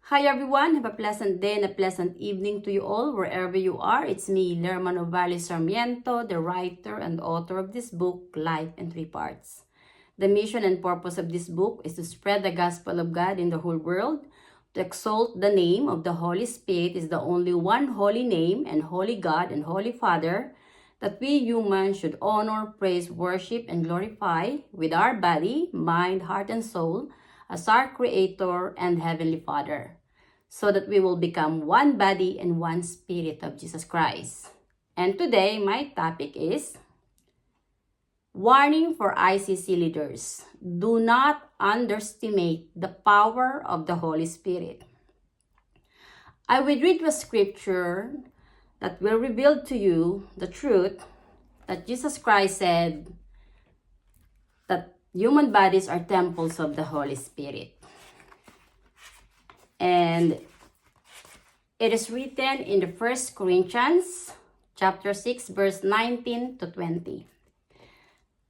Hi everyone, have a pleasant day and a pleasant evening to you all, wherever you are. It's me, Lerma Novales Sarmiento, the writer and author of this book, Life in Three Parts. The mission and purpose of this book is to spread the gospel of God in the whole world, to exalt the name of the Holy Spirit is the only one holy name and holy God and holy Father that we humans should honor, praise, worship, and glorify with our body, mind, heart, and soul as our Creator and Heavenly Father, so that we will become one body and one spirit of Jesus Christ. And today, my topic is warning for ICC leaders. Do not underestimate the power of the Holy Spirit. I will read the scripture that will reveal to you the truth that Jesus Christ said that human bodies are temples of the Holy Spirit. And it is written in the 1 Corinthians chapter 6, verse 19 to 20.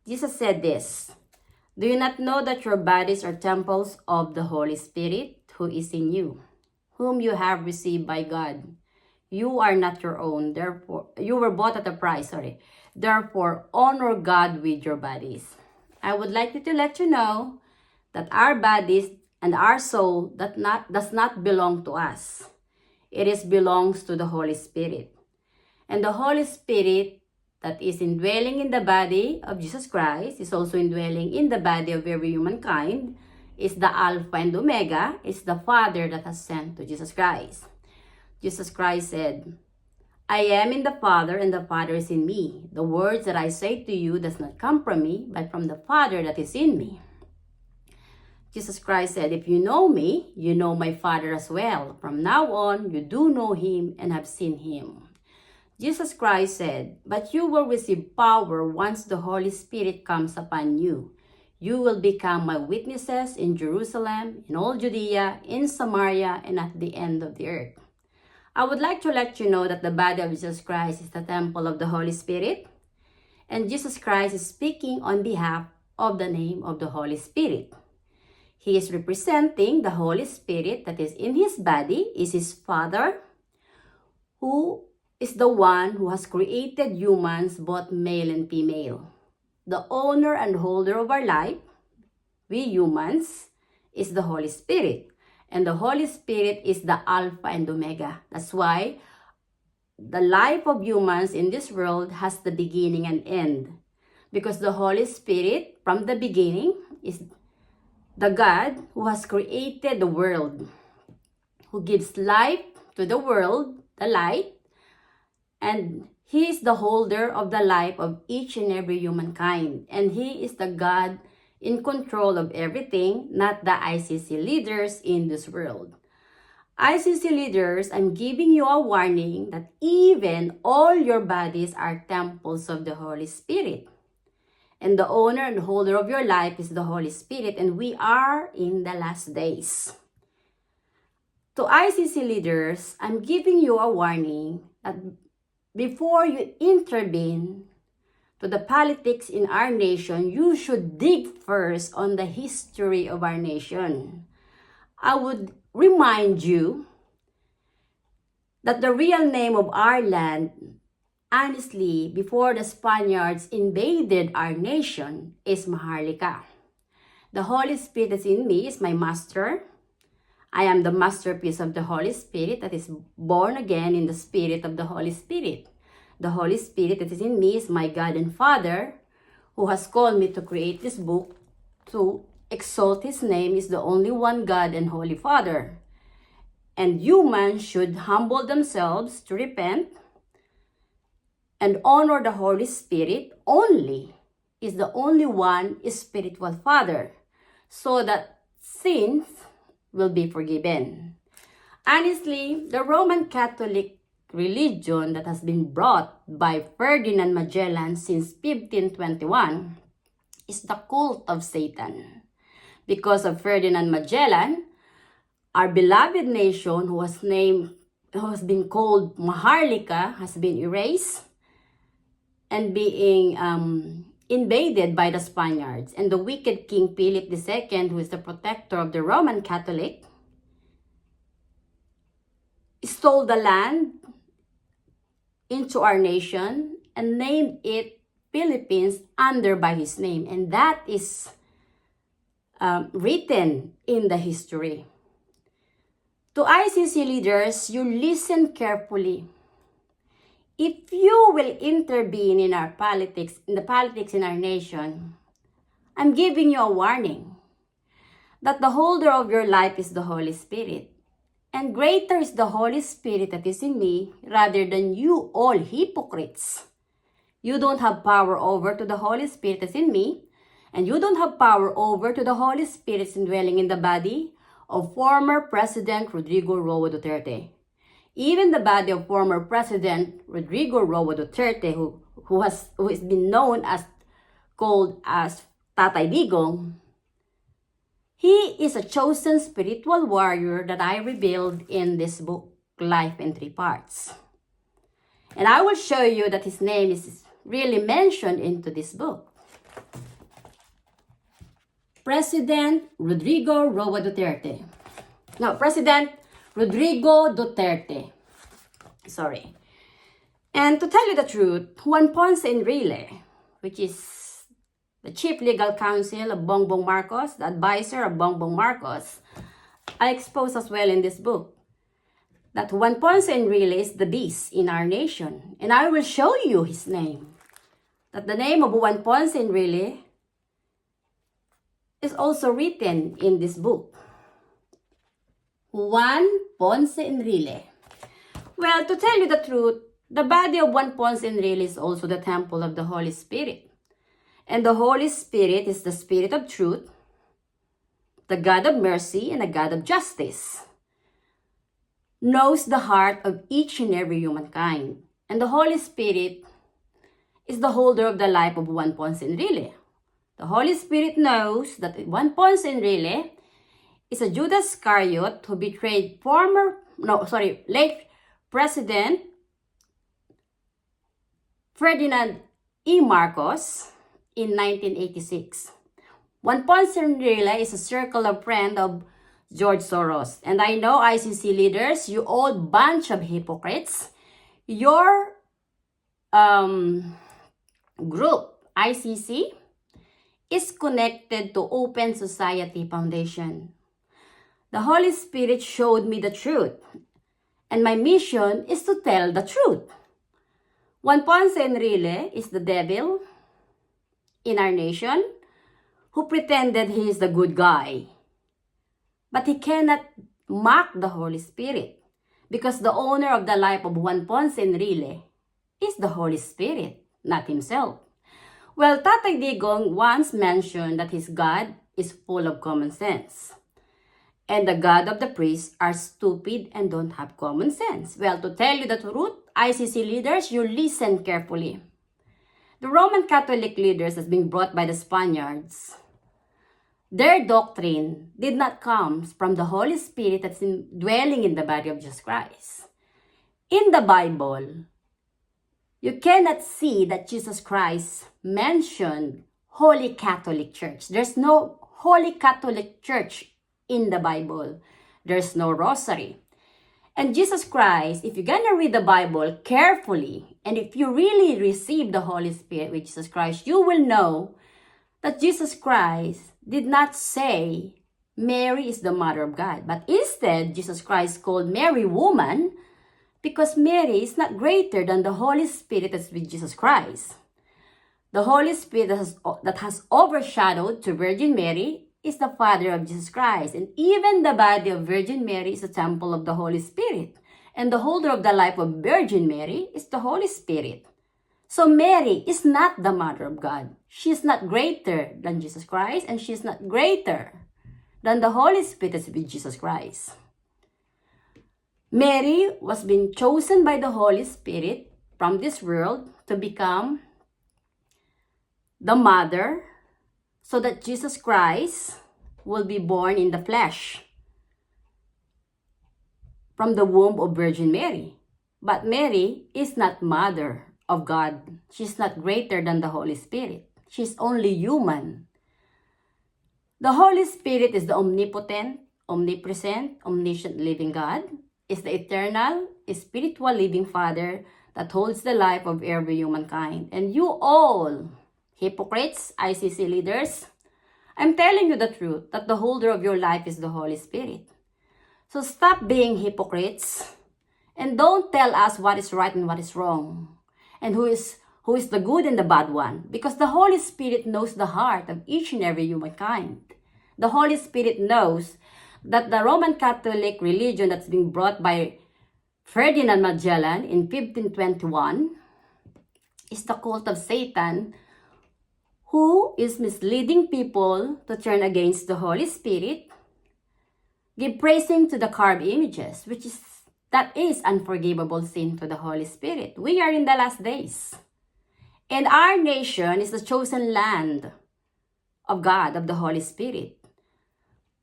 Jesus said this, "Do you not know that your bodies are temples of the Holy Spirit who is in you, whom you have received by God? You are not your own, therefore you were bought at a price, Therefore, honor God with your bodies." I would like to let you know that our bodies and our soul does not belong to us. It belongs to the Holy Spirit. And the Holy Spirit that is indwelling in the body of Jesus Christ is also indwelling in the body of every humankind, is the Alpha and Omega, is the Father that has sent to Jesus Christ. Jesus Christ said, "I am in the Father and the Father is in me. The words that I say to you does not come from me, but from the Father that is in me." Jesus Christ said, "If you know me, you know my Father as well. From now on, you do know him and have seen him." Jesus Christ said, "But you will receive power once the Holy Spirit comes upon you. You will become my witnesses in Jerusalem, in all Judea, in Samaria, and at the end of the earth." I would like to let you know that the body of Jesus Christ is the temple of the Holy Spirit, and Jesus Christ is speaking on behalf of the name of the Holy Spirit. He is representing the Holy Spirit that is in his body, is his Father, who is the one who has created humans, both male and female. The owner and holder of our life, we humans, is the Holy Spirit. And the Holy Spirit is the Alpha and Omega. That's why the life of humans in this world has the beginning and end. Because the Holy Spirit, from the beginning, is the God who has created the world, who gives life to the world, the light, and he is the holder of the life of each and every humankind. And he is the God in control of everything, not the ICC leaders in this world. ICC leaders, I'm giving you a warning that even all your bodies are temples of the Holy Spirit. And the owner and holder of your life is the Holy Spirit, and we are in the last days. To ICC leaders, I'm giving you a warning that before you intervene to the politics in our nation, you should dig first on the history of our nation. I would remind you that the real name of our land, honestly, before the Spaniards invaded our nation, is Maharlika. The Holy Spirit that's in me is my master. I am the masterpiece of the Holy Spirit that is born again in the spirit of the Holy Spirit. The Holy Spirit that is in me is my God and Father, who has called me to create this book to exalt his name, is the only one God and Holy Father. And humans should humble themselves to repent and honor the Holy Spirit only, is the only one spiritual Father, so that sins will be forgiven. Honestly, the Roman Catholic religion that has been brought by Ferdinand Magellan since 1521 is the cult of Satan. Because of Ferdinand Magellan, our beloved nation who has been called Maharlika has been erased and being invaded by the Spaniards. And the wicked King Philip II, who is the protector of the Roman Catholic, stole the land into our nation and named it Philippines under by his name. And that is written in the history. To ICC leaders, you listen carefully. If you will intervene in our politics, in the politics in our nation, I'm giving you a warning that the holder of your life is the Holy Spirit. And greater is the Holy Spirit that is in me rather than you all hypocrites. You don't have power over to the Holy Spirit that's in me, and you don't have power over to the Holy Spirit indwelling in the body of former President Rodrigo Roa Duterte. Even the body of former President Rodrigo Roa Duterte, who has been known as, called as Tatay Digong, he is a chosen spiritual warrior that I revealed in this book, Life in 3 Parts. And I will show you that his name is really mentioned into this book. President Rodrigo Roa Duterte. No, President Rodrigo Duterte. Sorry. And to tell you the truth, Juan Ponce Enrile, which is the chief legal counsel of Bongbong Marcos, the advisor of Bongbong Marcos, I expose as well in this book that Juan Ponce Enrile is the beast in our nation. And I will show you his name. That the name of Juan Ponce Enrile is also written in this book. Juan Ponce Enrile. Well, to tell you the truth, the body of Juan Ponce Enrile is also the temple of the Holy Spirit. And the Holy Spirit is the Spirit of truth, the God of mercy, and the God of justice. Knows the heart of each and every humankind. And the Holy Spirit is the holder of the life of Juan Ponce Enrile. The Holy Spirit knows that Juan Ponce Enrile is a Judas Iscariot who betrayed late President Ferdinand E. Marcos in 1986. Juan Ponce Enrile is a circle of friend of George Soros. And I know ICC leaders, you all bunch of hypocrites. Your group, ICC, is connected to Open Society Foundation. The Holy Spirit showed me the truth. And my mission is to tell the truth. Juan Ponce Enrile is the devil in our nation who pretended he is the good guy. But he cannot mock the Holy Spirit because the owner of the life of Juan Ponce Enrile is the Holy Spirit, not himself. Well, Tatay Digong once mentioned that his God is full of common sense. And the God of the priests are stupid and don't have common sense. Well, to tell you the truth, ICC leaders, you listen carefully. The Roman Catholic leaders has been brought by the Spaniards. Their doctrine did not come from the Holy Spirit that's dwelling in the body of Jesus Christ. In the Bible, you cannot see that Jesus Christ mentioned Holy Catholic Church. There's no Holy Catholic Church in the Bible. There's no rosary. And Jesus Christ, if you're gonna read the Bible carefully, and if you really receive the Holy Spirit with Jesus Christ, you will know that Jesus Christ did not say Mary is the mother of God, but instead, Jesus Christ called Mary woman because Mary is not greater than the Holy Spirit that's with Jesus Christ. The Holy Spirit that has overshadowed to Virgin Mary is the Father of Jesus Christ. And even the body of Virgin Mary is a temple of the Holy Spirit. And the holder of the life of Virgin Mary is the Holy Spirit. So Mary is not the mother of God. She is not greater than Jesus Christ, and she is not greater than the Holy Spirit that's with Jesus Christ. Mary was being chosen by the Holy Spirit from this world to become the mother so that Jesus Christ will be born in the flesh from the womb of Virgin Mary. But Mary is not mother of God. She's not greater than the Holy Spirit. She's only human. The Holy Spirit is the omnipotent, omnipresent, omniscient living God. is the eternal, spiritual living Father that holds the life of every humankind. And you all, hypocrites, ICC leaders, I'm telling you the truth that the holder of your life is the Holy Spirit. So stop being hypocrites and don't tell us what is right and what is wrong and who is the good and the bad one, because the Holy Spirit knows the heart of each and every humankind. The Holy Spirit knows that the Roman Catholic religion that's being brought by Ferdinand Magellan in 1521 is the cult of Satan, who is misleading people to turn against the Holy Spirit, give praising to the carved images, that is unforgivable sin to the Holy Spirit. We are in the last days. And our nation is the chosen land of God, of the Holy Spirit.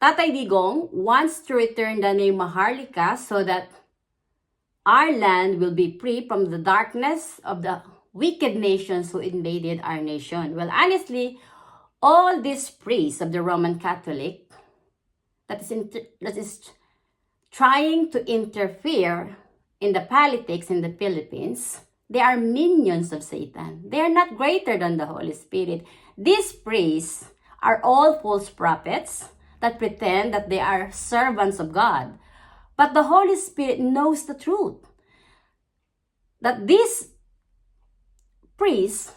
Tatay Digong wants to return the name Maharlika so that our land will be free from the darkness of the wicked nations who invaded our nation. Well, honestly, all these priests of the Roman Catholic that is trying to interfere in the politics in the Philippines, they are minions of Satan. They are not greater than the Holy Spirit. These priests are all false prophets that pretend that they are servants of God. But the Holy Spirit knows the truth, that these priests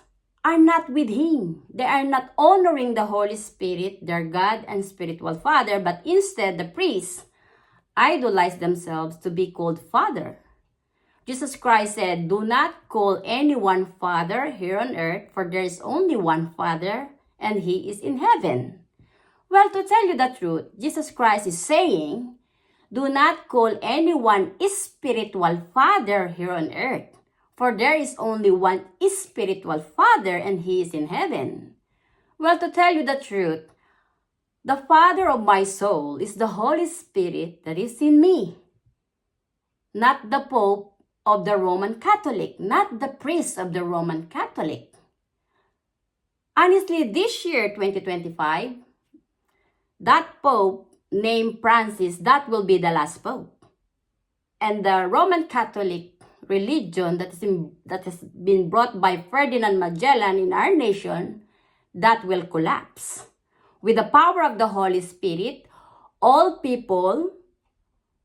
are not with Him. They are not honoring the Holy Spirit, their God and spiritual Father, but instead the priests idolize themselves to be called Father. Jesus Christ said, "Do not call anyone Father here on earth, for there is only one Father, and He is in heaven." Well, to tell you the truth, Jesus Christ is saying, do not call anyone spiritual father here on earth, for there is only one spiritual Father, and He is in heaven. Well, to tell you the truth, the Father of my soul is the Holy Spirit that is in me, not the Pope of the Roman Catholic, not the priest of the Roman Catholic. Honestly, this year, 2025, that Pope named Francis, that will be the last Pope. And the Roman Catholic religion that has been brought by Ferdinand Magellan in our nation, that will collapse. With the power of the Holy Spirit, all people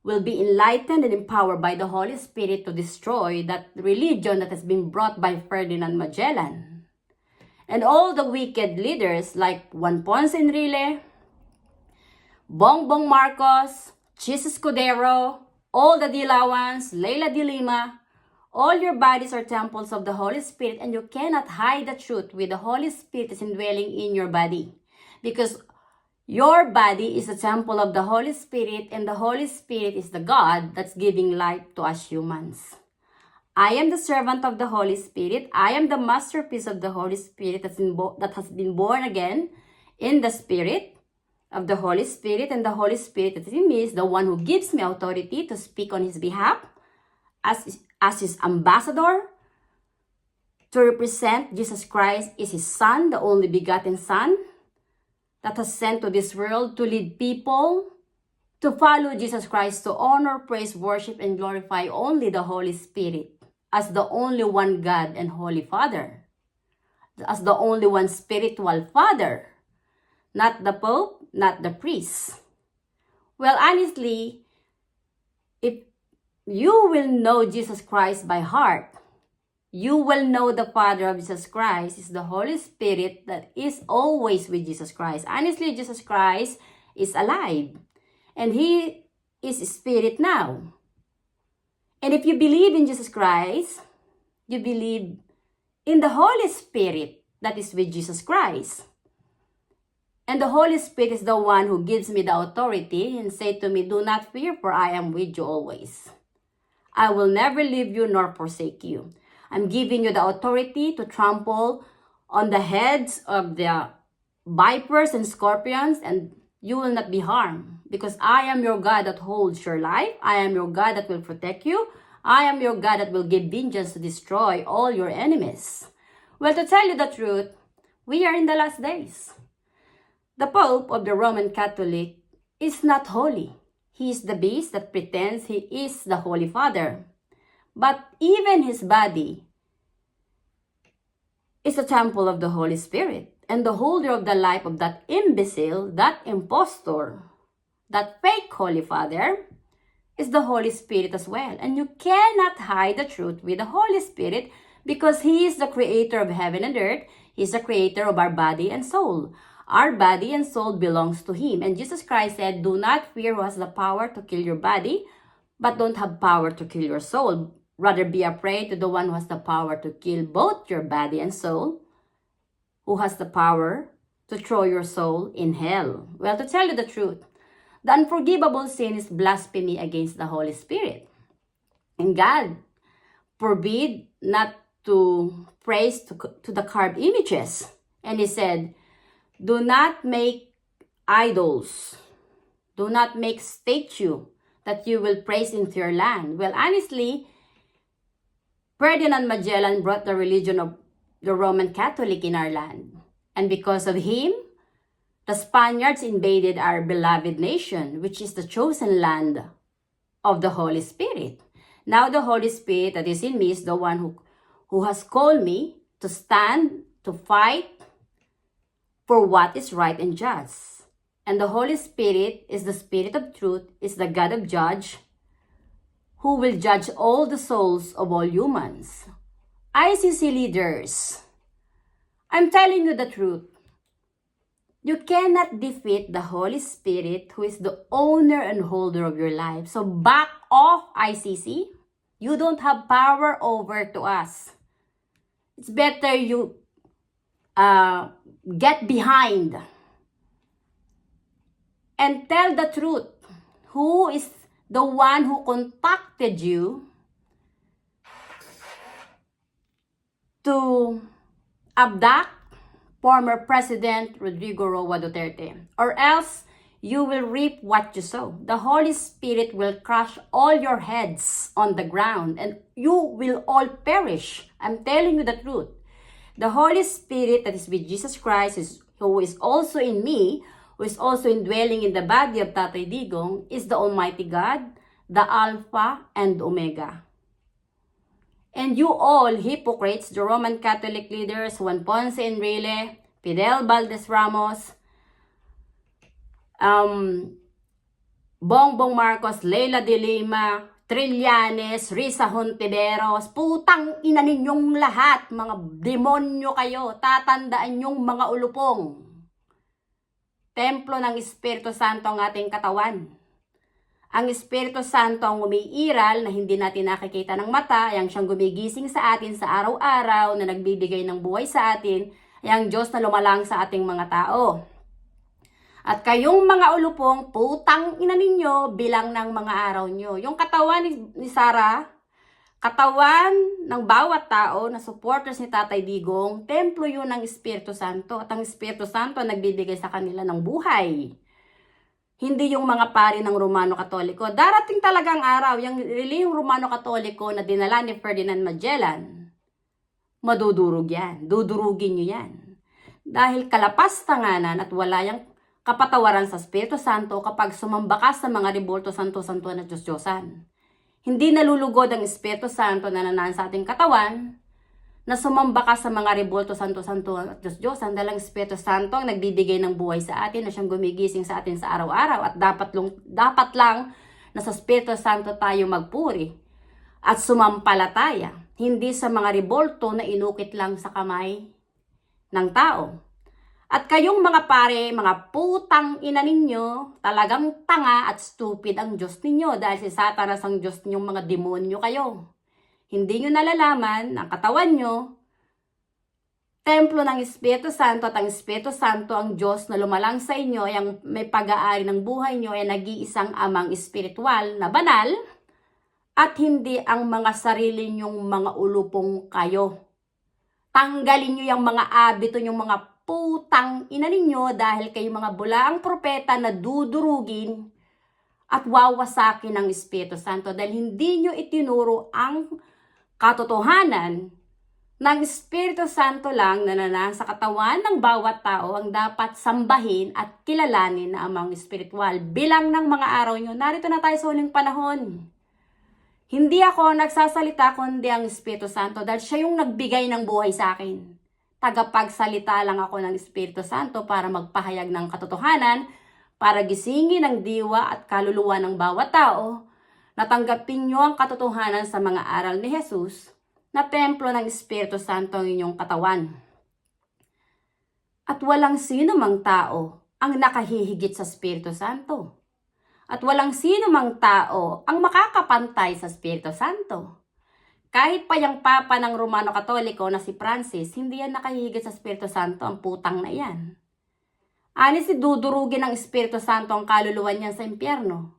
will be enlightened and empowered by the Holy Spirit to destroy that religion that has been brought by Ferdinand Magellan. And all the wicked leaders like Juan Ponce Enrile, Bongbong Marcos, Chis Escudero, all the Dilawans, Leila de Lima, all your bodies are temples of the Holy Spirit, and you cannot hide the truth with the Holy Spirit is indwelling in your body. Because your body is a temple of the Holy Spirit, and the Holy Spirit is the God that's giving life to us humans. I am the servant of the Holy Spirit. I am the masterpiece of the Holy Spirit that has been born again in the Spirit of the Holy Spirit, and the Holy Spirit that is in me is the one who gives me authority to speak on His behalf as His ambassador, to represent Jesus Christ is His Son, the only begotten Son, that has sent to this world to lead people to follow Jesus Christ, to honor, praise, worship, and glorify only the Holy Spirit as the only one God and Holy Father, as the only one spiritual Father, not the Pope, not the priest. Well, honestly, if you will know Jesus Christ by heart, you will know the Father of Jesus Christ is the Holy Spirit that is always with Jesus Christ. Honestly, Jesus Christ is alive, and He is Spirit now. And if you believe in Jesus Christ, you believe in the Holy Spirit that is with Jesus Christ. And the Holy Spirit is the one who gives me the authority and say to me, "Do not fear, for I am with you always. I will never leave you nor forsake you." I'm giving you the authority to trample on the heads of the vipers and scorpions, and you will not be harmed. Because I am your God that holds your life. I am your God that will protect you. I am your God that will give vengeance to destroy all your enemies. Well, to tell you the truth, we are in the last days. The Pope of the Roman Catholic is not holy. He is the beast that pretends he is the Holy Father. But even his body is a temple of the Holy Spirit. And the holder of the life of that imbecile, that impostor, that fake Holy Father, is the Holy Spirit as well. And you cannot hide the truth with the Holy Spirit because He is the creator of heaven and earth. He is the creator of our body and soul. Our body and soul belongs to Him. And Jesus Christ said, do not fear who has the power to kill your body, but don't have power to kill your soul. Rather be afraid to the one who has the power to kill both your body and soul, who has the power to throw your soul in hell. Well, to tell you the truth, the unforgivable sin is blasphemy against the Holy Spirit. And God forbid not to praise to the carved images. And He said, do not make idols. Do not make statue that you will praise into your land. Well, honestly, Ferdinand Magellan brought the religion of the Roman Catholic in our land. And because of him, the Spaniards invaded our beloved nation, which is the chosen land of the Holy Spirit. Now the Holy Spirit that is in me is the one who has called me to stand, to fight for what is right and just. And the Holy Spirit is the Spirit of truth, is the God of judge, who will judge all the souls of all humans. ICC leaders, I'm telling you the truth. You cannot defeat the Holy Spirit, who is the owner and holder of your life. So back off, ICC. You don't have power over to us. It's better you get behind and tell the truth. Who is the one who contacted you to abduct former President Rodrigo Roa Duterte? Or else you will reap what you sow. The Holy Spirit will crush all your heads on the ground and you will all perish. I'm telling you the truth. The Holy Spirit that is with Jesus Christ, who is also in me, who is also indwelling in the body of Tatay Digong, is the Almighty God, the Alpha and Omega. And you all hypocrites, the Roman Catholic leaders, Juan Ponce Enrile, Fidel Valdez Ramos, Bongbong Marcos, Leila de Lima, Trillanes, Risa Hontiveros, putang ina ninyong lahat, mga demonyo kayo, tatandaan yung mga ulupong. Templo ng Espiritu Santo ang ating katawan. Ang Espiritu Santo ang umiiral na hindi natin nakikita ng mata, ay ang siyang gumigising sa atin sa araw-araw na nagbibigay ng buhay sa atin, ay ang Diyos na lumalang sa ating mga tao. At kayong mga ulupong, putang ina ninyo bilang ng mga araw nyo. Yung katawan ni Sarah, katawan ng bawat tao na supporters ni Tatay Digong, templo yun ng Espiritu Santo. At ang Espiritu Santo nagbibigay sa kanila ng buhay. Hindi yung mga pari ng Romano Katoliko. Darating talagang araw, yung Romano Katoliko na dinala ni Ferdinand Magellan, madudurog yan. Dudurugin nyo yan. Dahil kalapas-tanganan at wala yung kapatawaran sa Espiritu Santo kapag sumamba ka sa mga rebolto santo-santuan at Diyos-Diyosan. Hindi nalulugod ang Espiritu Santo na nanaan sa ating katawan na sumamba ka sa mga rebolto santo-santuan at Diyos-Diyosan dahil ang Espiritu Santo ang nagbibigay ng buhay sa atin na siyang gumigising sa atin sa araw-araw at dapat lang na sa Espiritu Santo tayo magpuri at sumampalataya, hindi sa mga rebolto na inukit lang sa kamay ng tao. At kayong mga pare, mga putang ina ninyo, talagang tanga at stupid ang Diyos ninyo dahil si Satanas ang Diyos ninyong mga demonyo kayo. Hindi nyo nalalaman ang katawan nyo, templo ng Espiritu Santo at ang Espiritu Santo ang Diyos na lumalang sa inyo ay ang may pag-aari ng buhay nyo ay nag-iisang amang espiritual na banal at hindi ang mga sarili nyong mga ulupong kayo. Tanggalin nyo yung mga abito nyong mga putang ina ninyo dahil kayo mga bulaang propeta na dudurugin at wawasakin ng Espiritu Santo dahil hindi nyo itinuro ang katotohanan ng Espiritu Santo lang na nanasa katawan ng bawat tao ang dapat sambahin at kilalanin na amang espiritual. Bilang ng mga araw nyo, narito na tayo sa huling panahon. Hindi ako nagsasalita kundi ang Espiritu Santo dahil siya yung nagbigay ng buhay sa akin. Tagapagsalita lang ako ng Espiritu Santo para magpahayag ng katotohanan, para gisingin ang diwa at kaluluwa ng bawat tao. Natanggapin nyo ang katotohanan sa mga aral ni Jesus na templo ng Espiritu Santo ang inyong katawan. At walang sino mang tao ang nakahihigit sa Espiritu Santo. At walang sino mang tao ang makakapantay sa Espiritu Santo. Kahit pa yung Papa ng Romano Katoliko na si Francis, hindi yan nakahihigit sa Espiritu Santo, ang putang na yan. Honestly, dudurugin ng Espiritu Santo ang kaluluwa niyan sa impyerno.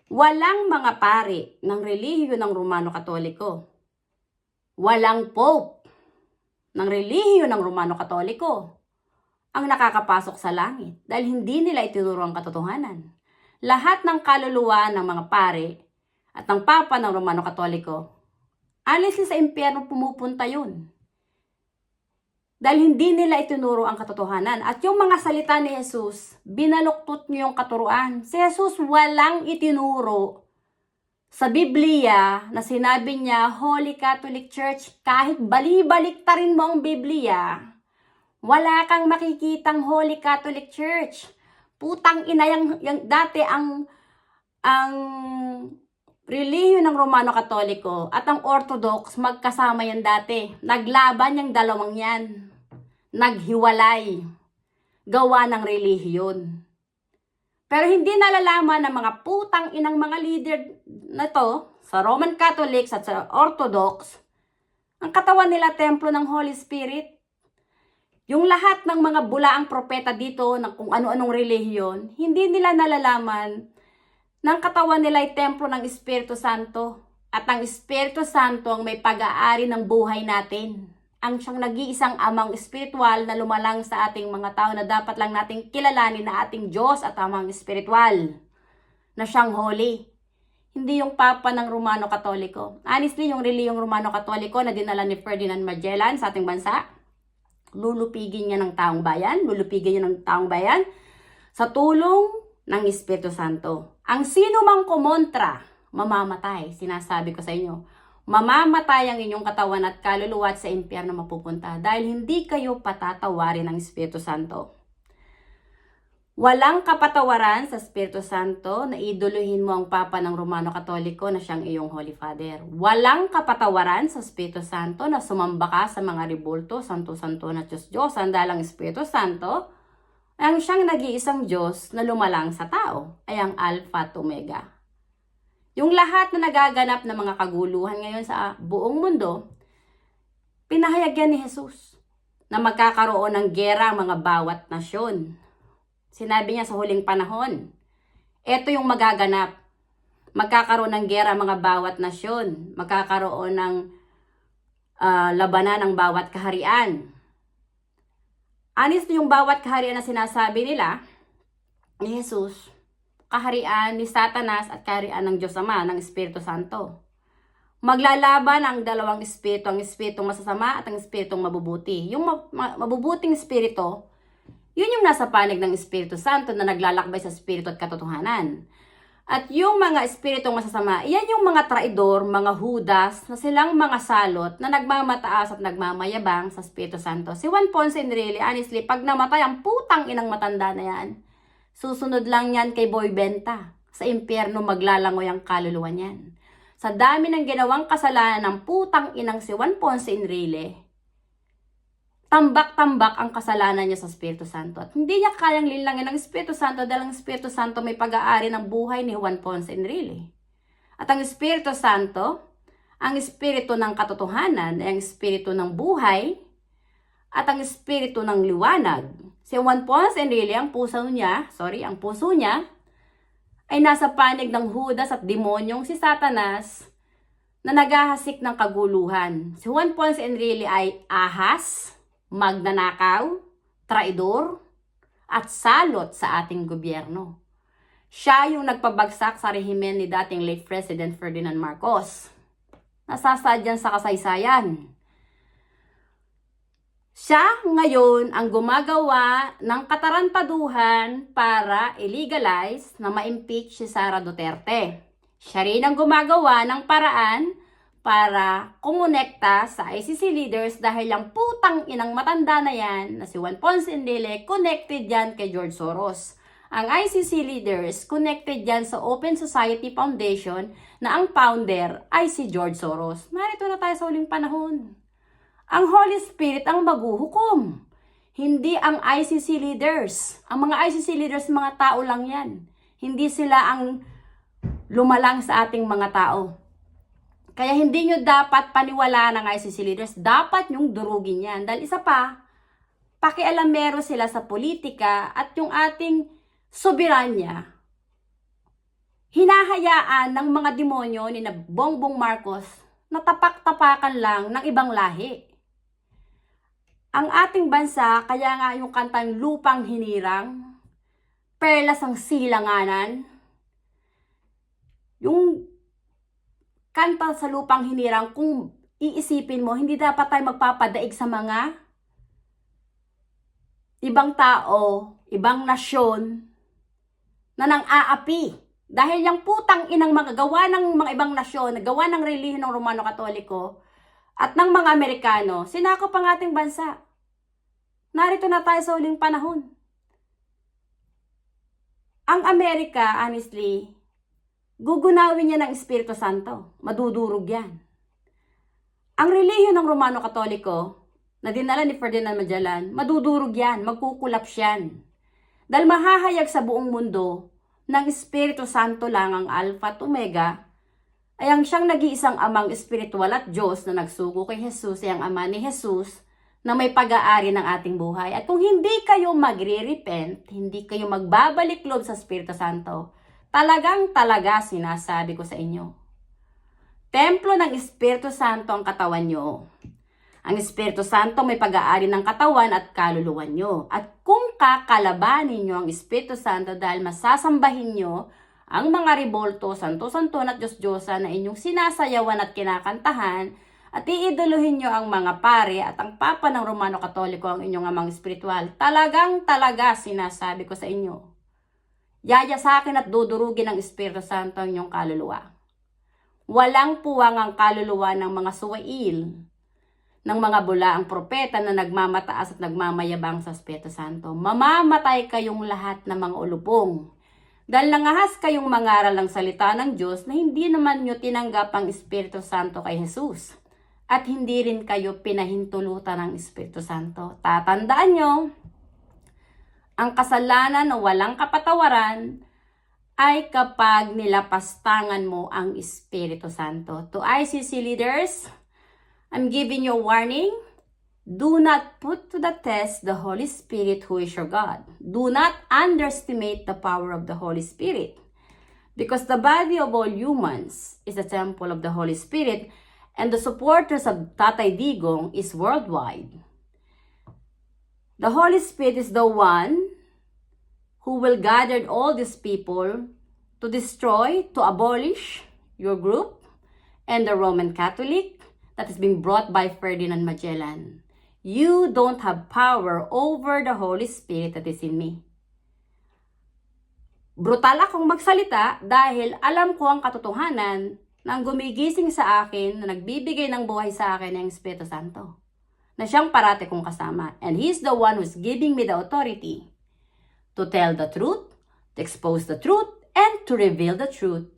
Walang mga pari ng relihiyo ng Romano Katoliko. Walang Pope ng relihiyo ng Romano Katoliko ang nakakapasok sa langit dahil hindi nila itinuro ang katotohanan. Lahat ng kaluluwa ng mga pari at ng Papa ng Romano Katoliko, honestly sa impyerno pumupunta yun. Dahil hindi nila itinuro ang katotohanan. At yung mga salita ni Jesus, binaluktot niyo yung katuruan. Si Jesus walang itinuro sa Biblia na sinabi niya, Holy Catholic Church, kahit bali-baliktarin mo ang Biblia, wala kang makikitang Holy Catholic Church. Putang ina yung dati ang relihiyo ng Romano Katoliko at ang Orthodox magkasama yan dati. Naglaban yung dalawang yan. Naghiwalay. Gawa ng relihiyon. Pero hindi nalalaman ng mga putang inang mga leader na to, sa Roman Catholics at sa Orthodox, ang katawan nila templo ng Holy Spirit. Yung lahat ng mga bulaang propeta dito, ng kung ano-anong relihiyon, hindi nila nalalaman ng katawan nila ay templo ng Espiritu Santo. At ang Espiritu Santo ang may pag-aari ng buhay natin. Ang siyang nag-iisang amang espiritual na lumalang sa ating mga tao na dapat lang nating kilalanin na ating Diyos at amang espiritual na siyang holy. Hindi yung Papa ng Romano Katoliko. Honestly, yung relihiyong Romano Katoliko na dinala ni Ferdinand Magellan sa ating bansa, lulupigin niya ng taong bayan, sa tulong ng Espiritu Santo. Ang sino mang kumontra, mamamatay. Sinasabi ko sa inyo, mamamatay ang inyong katawan at kaluluwa at sa impyerno mapupunta dahil hindi kayo patatawarin ng Espiritu Santo. Walang kapatawaran sa Espiritu Santo na iduluhin mo ang Papa ng Romano Katoliko na siyang iyong Holy Father. Walang kapatawaran sa Espiritu Santo na sumamba ka sa mga ribulto, santo-santo na Diyos-Diyos. Dahil ang Espiritu Santo ang siyang nag-iisang Diyos na lumalang sa tao, ay ang Alpha at Omega. Yung lahat na nagaganap na mga kaguluhan ngayon sa buong mundo, pinahayag yan ni Jesus na magkakaroon ng gera ang mga bawat nasyon. Sinabi niya sa huling panahon, ito yung magaganap. Magkakaroon ng gera ang mga bawat nasyon. Magkakaroon ng labanan ng bawat kaharian. Honestly, yung bawat kaharian na sinasabi nila ni Jesus, kaharian ni Satanas at kaharian ng Diyos Ama, ng Espiritu Santo. Maglalaban ang dalawang espiritu, ang espiritong masasama at ang espiritong mabubuti. Yung mabubuting espiritu, yun yung nasa panig ng Espiritu Santo na naglalakbay sa espiritu at katotohanan. At yung mga espiritong masasama, iyan yung mga traidor, mga Judas, na silang mga salot na nagmamataas at nagmamayabang sa Espiritu Santo. Si Juan Ponce Enrile, honestly, pag namatay ang putang inang matanda na yan, susunod lang yan kay Boy Benta. Sa impyerno maglalangoy ang kaluluwa niyan. Sa dami ng ginawang kasalanan ng putang inang si Juan Ponce Enrile, tambak-tambak ang kasalanan niya sa Espiritu Santo. At hindi niya kayang linlangin ng Espiritu Santo dahil ang Espiritu Santo may pag-aari ng buhay ni Juan Ponce Enrile. At ang Espiritu Santo, ang Espiritu ng katotohanan, ay ang Espiritu ng buhay at ang Espiritu ng liwanag. Si Juan Ponce Enrile, ang puso niya ay nasa panig ng Judas at demonyong si Satanas na naghahasik ng kaguluhan. Si Juan Ponce Enrile ay ahas, magnanakaw, traidor, at salot sa ating gobyerno. Siya yung nagpabagsak sa rehimen ni dating late President Ferdinand Marcos. Nasasadyan sa kasaysayan. Siya ngayon ang gumagawa ng katarantaduhan para illegalize na ma-impeach si Sara Duterte. Siya rin ang gumagawa ng paraan para kumonekta sa ICC leaders dahil yung putang inang matanda na yan na si Juan Ponce Enrile connected yan kay George Soros. Ang ICC leaders connected yan sa Open Society Foundation na ang founder ay si George Soros. Narito na tayo sa huling panahon. Ang Holy Spirit ang maghuhukom. Hindi ang ICC leaders. Ang mga ICC leaders, mga tao lang yan. Hindi sila ang lumalang sa ating mga tao. Kaya hindi nyo dapat paniwalaan ng ICC leaders. Dapat nyong durugin yan. Dahil isa pa, pakialamero sila sa politika at yung ating soberanya. Hinahayaan ng mga demonyo ni Bongbong Marcos na tapak-tapakan lang ng ibang lahi. Ang ating bansa, kaya nga yung kantang Lupang Hinirang, Perlas ang Silanganan, yung kanta sa Lupang Hinirang, kung iisipin mo, hindi dapat tayo magpapadaig sa mga ibang tao, ibang nasyon, na nang-aapi. Dahil yung putang inang magagawa ng mga ibang nasyon, nagawa ng relihiyon ng Romano Katoliko, at ng mga Amerikano, sinakop ang ating bansa. Narito na tayo sa huling panahon. Ang Amerika, honestly, gugunawin niya ng Espiritu Santo. Madudurog yan. Ang relihiyon ng Romano Katoliko, na dinala ni Ferdinand Magellan, madudurog yan, magkukulaps yan. Dahil mahahayag sa buong mundo, ng Espiritu Santo lang ang Alpha at Omega, ay ang siyang nag-iisang amang espiritual at Diyos na nagsugo kay Jesus ay ang ama ni Jesus na may pag-aari ng ating buhay. At kung hindi kayo magre-repent, hindi kayo magbabalik loob sa Espiritu Santo, talagang sinasabi ko sa inyo. Templo ng Espiritu Santo ang katawan nyo. Ang Espiritu Santo may pag-aari ng katawan at kaluluwa nyo. At kung kakalabanin nyo ang Espiritu Santo dahil masasambahin nyo ang mga ribolto, santo-santon at Diyos-Diyosa na inyong sinasayawan at kinakantahan, at iidoluhin nyo ang mga pare at ang Papa ng Romano Katoliko ang inyong amang espiritual, talagang sinasabi ko sa inyo. Yayasakin at dudurugin ng Espiritu Santo ang inyong kaluluwa. Walang puwang ang kaluluwa ng mga suwail, ng mga bulaang propeta na nagmamataas at nagmamayabang sa Espiritu Santo. Mamamatay kayong lahat ng mga ulupong. Dahil nangahas kayong mangaral ng salita ng Diyos na hindi naman nyo tinanggap ang Espiritu Santo kay Jesus. At hindi rin kayo pinahintulutan ng Espiritu Santo. Tatandaan nyo, ang kasalanan na walang kapatawaran ay kapag nilapastangan mo ang Espiritu Santo. To ICC leaders, I'm giving you a warning. Do not put to the test the Holy Spirit who is your God. Do not underestimate the power of the Holy Spirit. Because the body of all humans is the temple of the Holy Spirit, and the supporters of Tatay Digong is worldwide. The Holy Spirit is the one who will gather all these people to destroy, to abolish your group and the Roman Catholic that is being brought by Ferdinand Magellan. You don't have power over the Holy Spirit that is in me. Brutal akong magsalita dahil alam ko ang katotohanan na ang gumigising sa akin, na nagbibigay ng buhay sa akin ng Espiritu Santo. Na siyang parati kong kasama. And He's the one who's giving me the authority to tell the truth, to expose the truth, and to reveal the truth.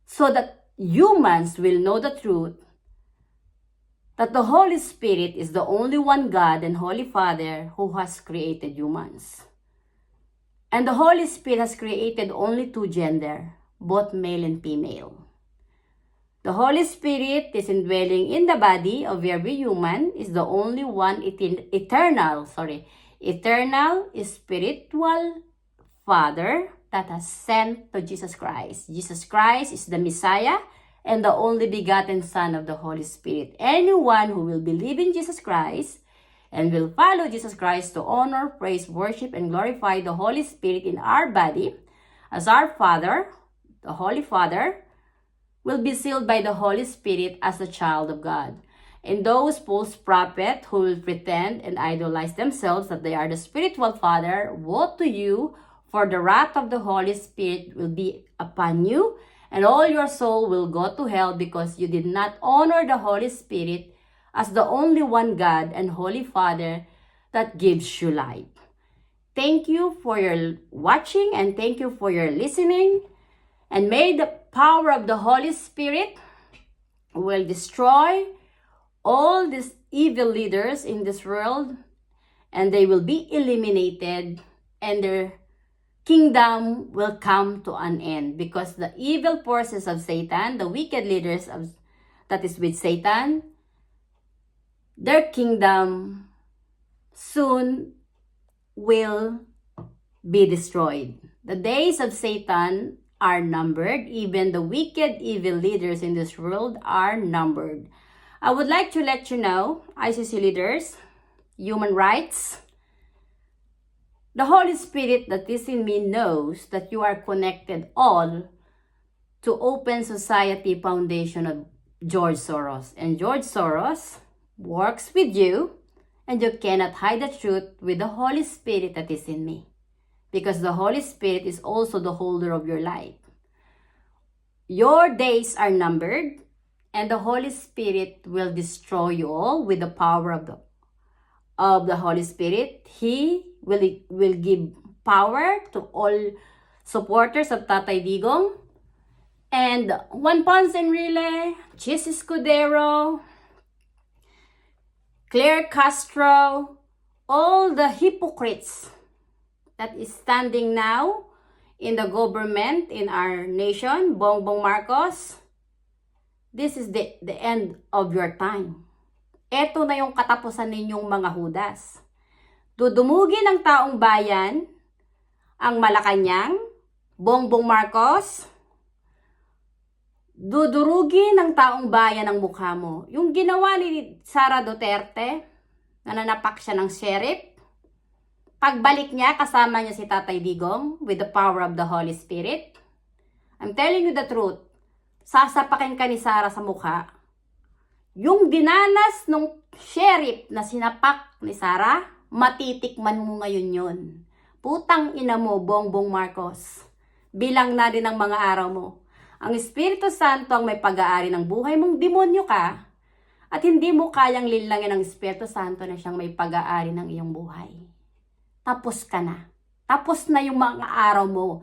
So that humans will know the truth, that the Holy Spirit is the only one God and Holy Father who has created humans. And the Holy Spirit has created only two gender, both male and female. The Holy Spirit is indwelling in the body of every human, is the only one eternal, spiritual Father that has sent to Jesus Christ. Jesus Christ is the Messiah and the only begotten Son of the Holy Spirit. Anyone who will believe in Jesus Christ and will follow Jesus Christ to honor, praise, worship, and glorify the Holy Spirit in our body as our Father, the Holy Father, will be sealed by the Holy Spirit as a child of God. And those false prophets who will pretend and idolize themselves that they are the spiritual father, woe to you, for the wrath of the Holy Spirit will be upon you, and all your soul will go to hell because you did not honor the Holy Spirit as the only one God and Holy Father that gives you life. Thank you for your watching and thank you for your listening. And may the power of the Holy Spirit will destroy all these evil leaders in this world, and they will be eliminated, and their kingdom will come to an end, because the evil forces of Satan, the wicked leaders that is with Satan, their kingdom soon will be destroyed. The days of Satan are numbered. Even the wicked evil leaders in this world are numbered. I would like to let you know, ICC leaders, human rights, the Holy Spirit that is in me knows that you are connected all to Open Society Foundation of George Soros. And George Soros works with you, and you cannot hide the truth with the Holy Spirit that is in me. Because the Holy Spirit is also the holder of your life. Your days are numbered, and the Holy Spirit will destroy you all with the power of the Holy Spirit. He will give power to all supporters of Tatay Digong. And Juan Ponce Enrile, Chis Escudero, Claire Castro, all the hypocrites that is standing now in the government in our nation, Bongbong Marcos, this is the end of your time. Ito na yung katapusan ninyong mga Judas. Dudumugin ng taong bayan ang Malacanang, Bongbong Marcos, dudurugin ng taong bayan ang mukha mo. Yung ginawa ni Sara Duterte, nananapak siya ng sheriff, pagbalik niya, kasama niya si Tatay Digong with the power of the Holy Spirit. I'm telling you the truth. Sasapakin ka ni Sara sa mukha. Yung dinanas ng sheriff na sinapak ni Sara, matitikman mo ngayon yun. Putang ina mo, Bongbong Marcos. Bilang na din ang mga araw mo. Ang Espiritu Santo ang may pag-aari ng buhay mong demonyo ka, at hindi mo kayang linlangin ng Espiritu Santo na siyang may pag-aari ng iyong buhay. Tapos ka na. Tapos na yung mga araw mo.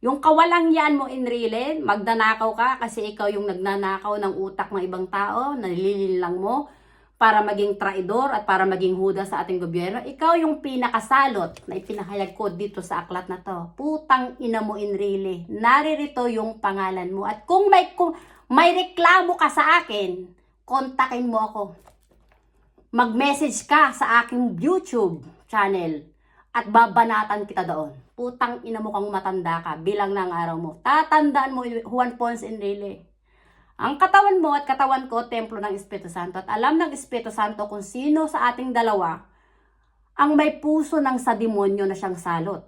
Yung kawalang-yan mo, Enrile, magnanakaw ka kasi ikaw yung nagnanakaw ng utak ng ibang tao, nalilinlang mo para maging traidor at para maging Judas sa ating gobyerno. Ikaw yung pinakasalot na ipinahayag ko dito sa aklat na to. Putang ina mo, Enrile. Naririto yung pangalan mo. At kung may reklamo ka sa akin, kontakin mo ako. Mag-message ka sa aking YouTube channel at babanatan kita doon. Putang ina mo kang matanda ka, bilang ng araw mo. Tatandaan mo, Juan Ponce Enrile. Ang katawan mo at katawan ko, templo ng Espiritu Santo. At alam ng Espiritu Santo kung sino sa ating dalawa ang may puso ng sa demonyo na siyang salot.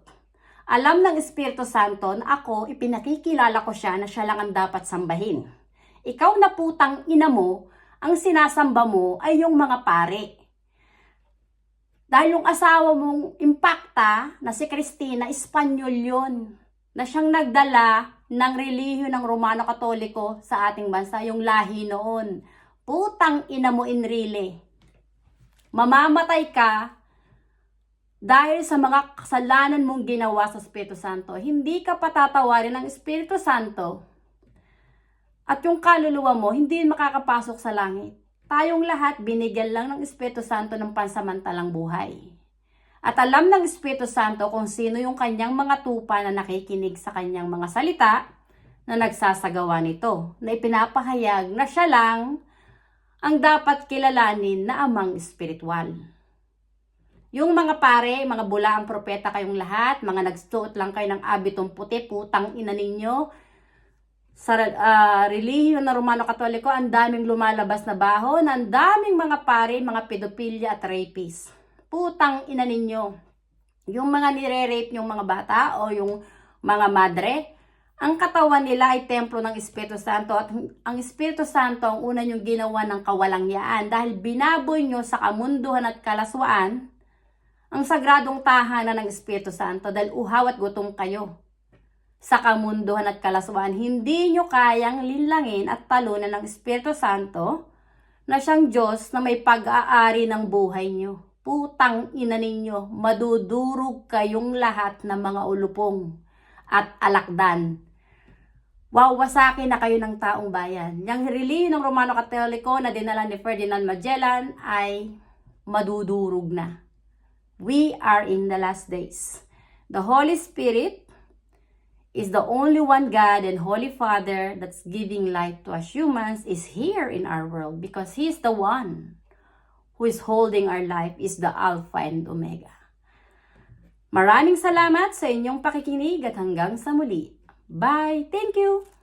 Alam ng Espiritu Santo na ako, ipinakikilala ko siya na siya lang ang dapat sambahin. Ikaw na putang ina mo, ang sinasamba mo ay yung mga pare. Dahil yung asawa mong impacta na si Cristina, Espanyol yun, na siyang nagdala ng relihiyon ng Romano Katoliko sa ating bansa, yung lahi noon. Putang ina mo, Enrile. Mamamatay ka dahil sa mga kasalanan mong ginawa sa Espiritu Santo. Hindi ka patatawarin ng Espiritu Santo. At yung kaluluwa mo, hindi makakapasok sa langit. Tayong lahat binigyan lang ng Espiritu Santo ng pansamantalang buhay. At alam ng Espiritu Santo kung sino yung kanyang mga tupa na nakikinig sa kanyang mga salita na nagsasagawa nito, na ipinapahayag na siya lang ang dapat kilalanin na amang espiritual. Yung mga pare, mga bulaang propeta kayong lahat, mga nagsuot lang kayo ng abitong puti, putang ina ninyo, sa relihiyon na Romano Katoliko, ang daming lumalabas na baho, ang daming mga pare, mga pedophilia at rapists. Putang ina ninyo. Yung mga nire-rape yung mga bata o yung mga madre, Ang katawan nila ay templo ng Espiritu Santo at ang Espiritu Santo ang una niyong ginawa ng kawalangyaan dahil binaboy niyo sa kamunduhan at kalaswaan ang sagradong tahanan ng Espiritu Santo dahil uhaw at gutom kayo. Sa kamunduhan at kalaswaan, hindi niyo kayang linlangin at talunan ng Espiritu Santo na siyang Diyos na may pag-aari ng buhay niyo. Putang ina ninyo, madudurog kayong lahat ng mga ulupong at alakdan. Wawasakin na kayo ng taong bayan. Yang relihiyon ng Romano Katoliko na dinala ni Ferdinand Magellan ay madudurog na. We are in the last days. The Holy Spirit is the only one God and Holy Father that's giving life to us humans is here in our world because He is the one who is holding our life, is the Alpha and Omega. Maraming salamat sa inyong pakikinig at hanggang sa muli. Bye! Thank you!